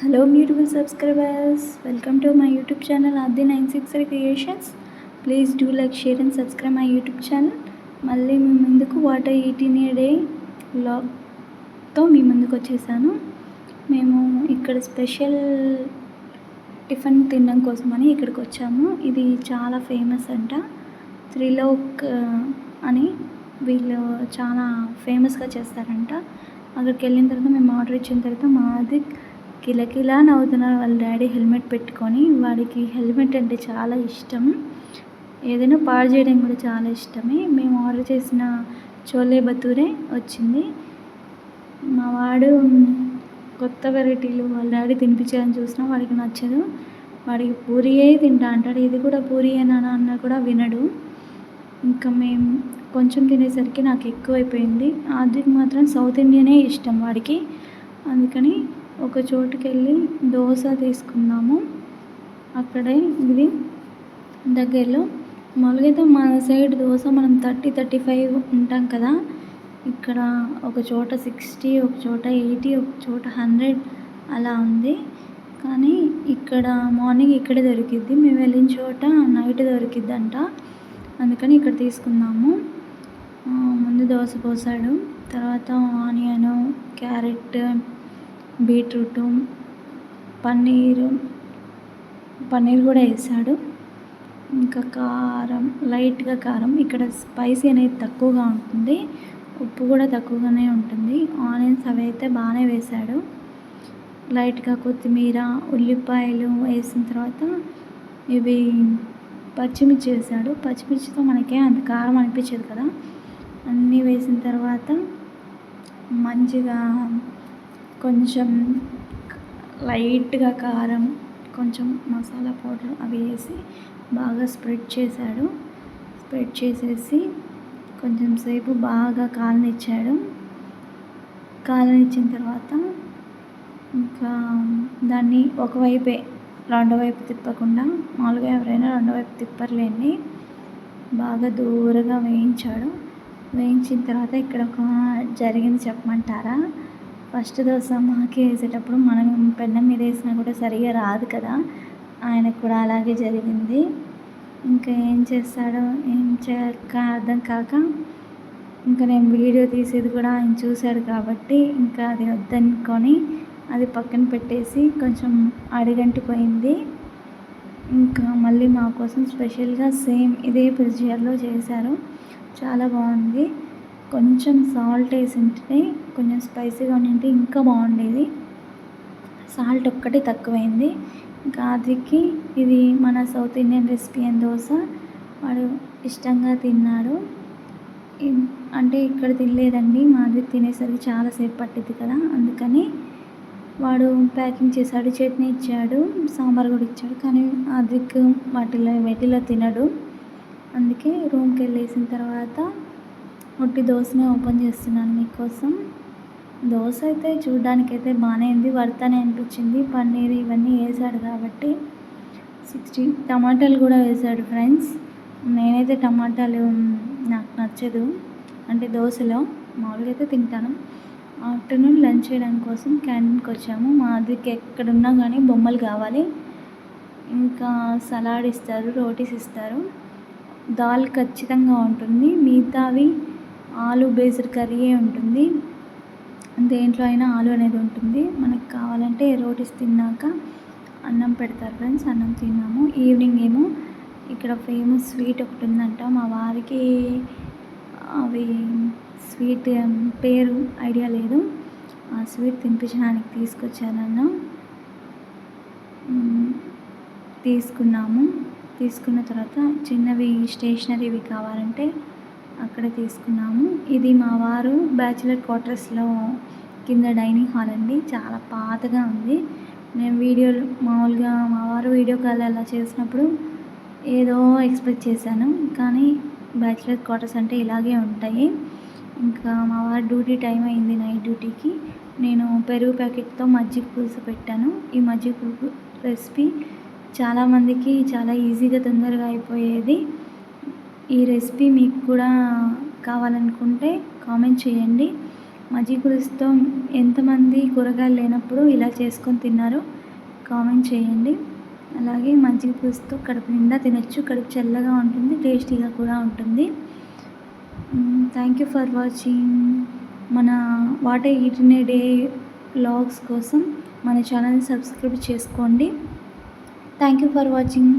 Hello beautiful subscribers, welcome to my YouTube channel Adi 963 Creations. Please do like, share and subscribe my YouTube channel. మళ్ళీ మీ ముందుకు what I eat in a day వ్లాగ్తో మీ ముందుకు వచ్చేసాను. మేము ఇక్కడ స్పెషల్ టిఫిన్ తినడం కోసమని ఇక్కడికి వచ్చాము. ఇది చాలా ఫేమస్ అంట, త్రిలోక్ అని. వీళ్ళు చాలా ఫేమస్గా చేస్తారంట. అక్కడికి వెళ్ళిన తర్వాత మేము ఆర్డర్ ఇచ్చిన తర్వాత మాది కిలకిలా నవ్వుతున్నారు వాళ్ళ డాడీ హెల్మెట్ పెట్టుకొని. వాడికి హెల్మెట్ అంటే చాలా ఇష్టం, ఏదైనా పాడు చేయడం కూడా చాలా ఇష్టమే. మేము ఆర్డర్ చేసిన చోలే భతూరే వచ్చింది. మా వాడు కొత్త వెరైటీలు వాళ్ళ డాడీ తినిపించాలని చూసినా వాడికి నచ్చదు. వాడికి పూరియే తింటా అంటాడు. ఇది కూడా పూరియేనా అన్నా కూడా వినడు. ఇంకా మేము కొంచెం తినేసరికి నాకు ఎక్కువైపోయింది. ఆదికి మాత్రం సౌత్ ఇండియనే ఇష్టం వాడికి. అందుకని ఒక చోటుకి వెళ్ళి దోశ తీసుకున్నాము. అక్కడే ఇది దగ్గరలో. మామూలుగా అయితే మన సైడ్ దోశ మనం 30-35 ఉంటాం కదా. ఇక్కడ ఒక చోట 60, ఒక చోట 80, ఒక చోట 100 అలా ఉంది. కానీ ఇక్కడ మార్నింగ్ ఇక్కడే దొరికిద్ది, మేము వెళ్ళిన చోట నైట్ దొరికిద్దంట. అందుకని ఇక్కడ తీసుకున్నాము. ముందు దోశ పోసాడు, తర్వాత ఆనియను, క్యారెట్, బీట్రూటు, పన్నీర్ కూడా వేసాడు. ఇంకా కారం, లైట్గా కారం. ఇక్కడ స్పైసీ అనేది తక్కువగా ఉంటుంది, ఉప్పు కూడా తక్కువగానే ఉంటుంది. ఆనియన్స్ అవి అయితే బాగానే వేసాడు. లైట్గా కొత్తిమీర, ఉల్లిపాయలు వేసిన తర్వాత ఇవి పచ్చిమిర్చి వేసాడు. పచ్చిమిర్చితో మనకే అంత కారం అనిపించదు కదా. అన్నీ వేసిన తర్వాత మంచిగా కొంచెం లైట్గా కారం, కొంచెం మసాలా పౌడర్ అవి వేసి బాగా స్ప్రెడ్ చేశాడు. స్ప్రెడ్ చేసేసి కొంచెం సేపు బాగా కాలనిచ్చాడు. కాలనిచ్చిన తర్వాత ఇంకా దాన్ని ఒకవైపే, రెండో వైపు తిప్పకుండా, మామూలుగా ఎవరైనా రెండో వైపు తిప్పర్లేండి, బాగా దూరగా వేయించాడు. వేయించిన తర్వాత ఇక్కడ ఒక జరిగింది చెప్పమంటారా. ఫస్ట్ దోశ మాకే వేసేటప్పుడు మనం పెన్నం మీద వేసినా కూడా సరిగా రాదు కదా. ఆయనకు కూడా అలాగే జరిగింది. ఇంకా ఏం చేస్తాడో ఏం చేయక అర్థం కాక ఇంకా నేను వీడియో తీసేది కూడా ఆయన చూశాడు కాబట్టి ఇంకా అది వద్దనుకొని అది పక్కన పెట్టేసి కొంచెం అడుగంటిపోయింది. ఇంకా మళ్ళీ మా కోసం స్పెషల్గా సేమ్ ఇదే ప్రొసీజర్లో చేశారు. చాలా బాగుంది. కొంచెం సాల్ట్ వేసి ఉంటే, కొంచెం స్పైసీగా ఉంటే ఇంకా బాగుండేది. సాల్ట్ ఒక్కటి తక్కువైంది. ఇంకా ఆదికి ఇది మన సౌత్ ఇండియన్ రెసిపీ అని దోశ వాడు ఇష్టంగా తిన్నాడు. అంటే ఇక్కడ తినలేదండి, మాది తినేసరికి చాలాసేపు పట్టింది కదా. అందుకని వాడు ప్యాకింగ్ చేశాడు, చట్నీ ఇచ్చాడు, సాంబార్ కూడా ఇచ్చాడు. కానీ ఆదిక్ వీటిలో తినడు. అందుకే రూమ్కి వెళ్ళేసిన తర్వాత ఒట్టి దోశనే ఓపెన్ చేస్తున్నాను మీకోసం. దోశ అయితే చూడడానికైతే బాగానే ఉంది, వర్తనే అనిపించింది. పన్నీర్ ఇవన్నీ వేసాడు కాబట్టి. 60 టమాటాలు కూడా వేసాడు ఫ్రెండ్స్. నేనైతే టమాటాలు నాకు నచ్చదు, అంటే దోశలో మామూలుగా అయితే తింటాను. ఆఫ్టర్నూన్ లంచ్ చేయడానికి కోసం క్యాంటీన్కి వచ్చాము. మా అదికి ఎక్కడున్నా కానీ బొమ్మలు కావాలి. ఇంకా సలాడ్ ఇస్తారు, రోటీస్ ఇస్తారు, దాల్ ఖచ్చితంగా ఉంటుంది, మిగతావి ఆలు బేస్డ్ కర్రీయే ఉంటుంది. దేంట్లో అయినా ఆలు అనేది ఉంటుంది. మనకు కావాలంటే రోటీస్ తిన్నాక అన్నం పెడతారు ఫ్రెండ్స్. అన్నం తిన్నాము. ఈవినింగ్ ఏమో ఇక్కడ ఫేమస్ స్వీట్ ఒకటి ఉందంట. మా వారికి అవి స్వీట్ పేరు ఐడియా లేదు. ఆ స్వీట్ తినిపించడానికి తీసుకొచ్చానన్న. తీసుకున్న తర్వాత చిన్నవి స్టేషనరీవి కావాలంటే అక్కడ తీసుకున్నాము. ఇది మా వారు బ్యాచిలర్ క్వార్టర్స్లో కింద డైనింగ్ హాల్ అండి, చాలా పాతగా ఉంది. నేను వీడియోలు మామూలుగా మా వారు వీడియో కాల్ అలా చేసినప్పుడు ఏదో ఎక్స్పెక్ట్ చేశాను, కానీ బ్యాచిలర్ క్వార్టర్స్ అంటే ఇలాగే ఉంటాయి. ఇంకా మా వారు డ్యూటీ టైం అయింది, నైట్ డ్యూటీకి. నేను పెరుగు ప్యాకెట్తో మజ్జిగ పులుసు పెట్టాను. ఈ మజ్జిగ పులుసు రెసిపీ చాలామందికి చాలా ఈజీగా తొందరగా అయిపోయేది. ఈ రెసిపీ మీకు కూడా కావాలనుకుంటే కామెంట్ చేయండి. మజ్జిగ పులుసుతో ఎంతమంది కూరగాయలు లేనప్పుడు ఇలా చేసుకొని తిన్నారో కామెంట్ చేయండి. అలాగే మజ్జిగ పులుసుతో కడుపు నిండా తినొచ్చు. కడుపు చల్లగా ఉంటుంది, టేస్టీగా కూడా ఉంటుంది. Thank you for watching. మన what I eat in a day vlogs కోసం మన ఛానల్ని సబ్స్క్రైబ్ చేసుకోండి. Thank you for watching.